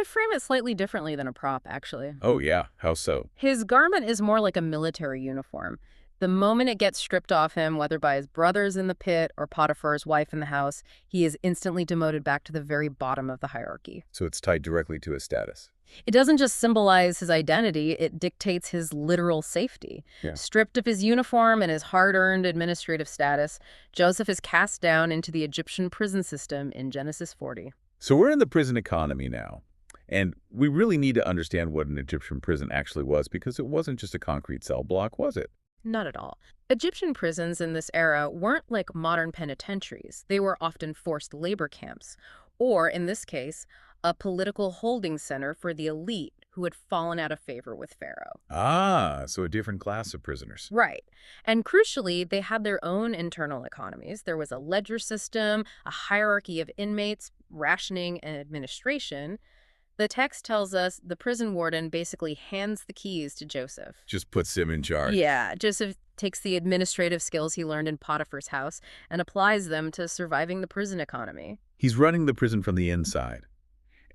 I frame it slightly differently than a prop, actually. Oh, yeah. How so? His garment is more like a military uniform. The moment it gets stripped off him, whether by his brothers in the pit or Potiphar's wife in the house, he is instantly demoted back to the very bottom of the hierarchy. So it's tied directly to his status. It doesn't just symbolize his identity, it dictates his literal safety. Yeah. Stripped of his uniform and his hard-earned administrative status, Joseph is cast down into the Egyptian prison system in Genesis 40. So we're in the prison economy now. And we really need to understand what an Egyptian prison actually was, because it wasn't just a concrete cell block, was it? Not at all. Egyptian prisons in this era weren't like modern penitentiaries. They were often forced labor camps, or, in this case, a political holding center for the elite who had fallen out of favor with Pharaoh. Ah, so a different class of prisoners. Right. And crucially, they had their own internal economies. There was a ledger system, a hierarchy of inmates, rationing, and administration. The text tells us the prison warden basically hands the keys to Joseph. Just puts him in charge. Yeah, Joseph takes the administrative skills he learned in Potiphar's house and applies them to surviving the prison economy. He's running the prison from the inside.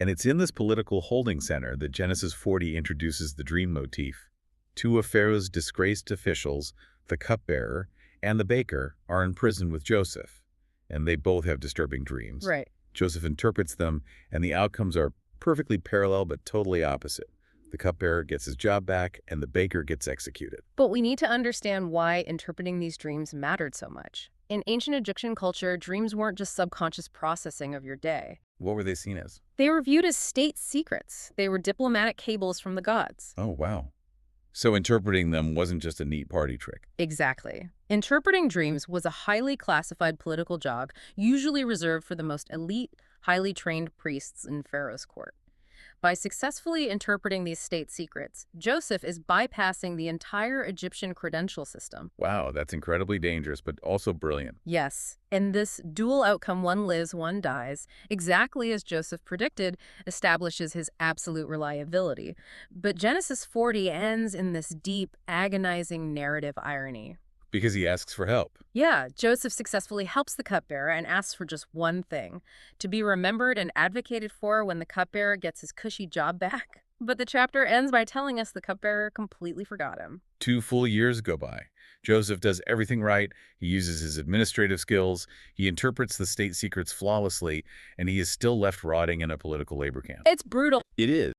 And it's in this political holding center that Genesis 40 introduces the dream motif. Two of Pharaoh's disgraced officials, the cupbearer and the baker, are in prison with Joseph. And they both have disturbing dreams. Right. Joseph interprets them, and the outcomes are perfectly parallel but totally opposite. The cupbearer gets his job back, and the baker gets executed. But we need to understand why interpreting these dreams mattered so much. In ancient Egyptian culture, dreams weren't just subconscious processing of your day. What were they seen as? They were viewed as state secrets. They were diplomatic cables from the gods. Oh, wow. So interpreting them wasn't just a neat party trick. Exactly. Interpreting dreams was a highly classified political job, usually reserved for the most elite, highly trained priests in Pharaoh's court. By successfully interpreting these state secrets, Joseph is bypassing the entire Egyptian credential system. Wow, that's incredibly dangerous, but also brilliant. Yes, and this dual outcome, one lives, one dies, exactly as Joseph predicted, establishes his absolute reliability. But Genesis 40 ends in this deep, agonizing narrative irony. Because he asks for help. Yeah, Joseph successfully helps the cupbearer and asks for just one thing, to be remembered and advocated for when the cupbearer gets his cushy job back. But the chapter ends by telling us the cupbearer completely forgot him. 2 full years go by. Joseph does everything right. He uses his administrative skills. He interprets the state secrets flawlessly, and he is still left rotting in a political labor camp. It's brutal. It is.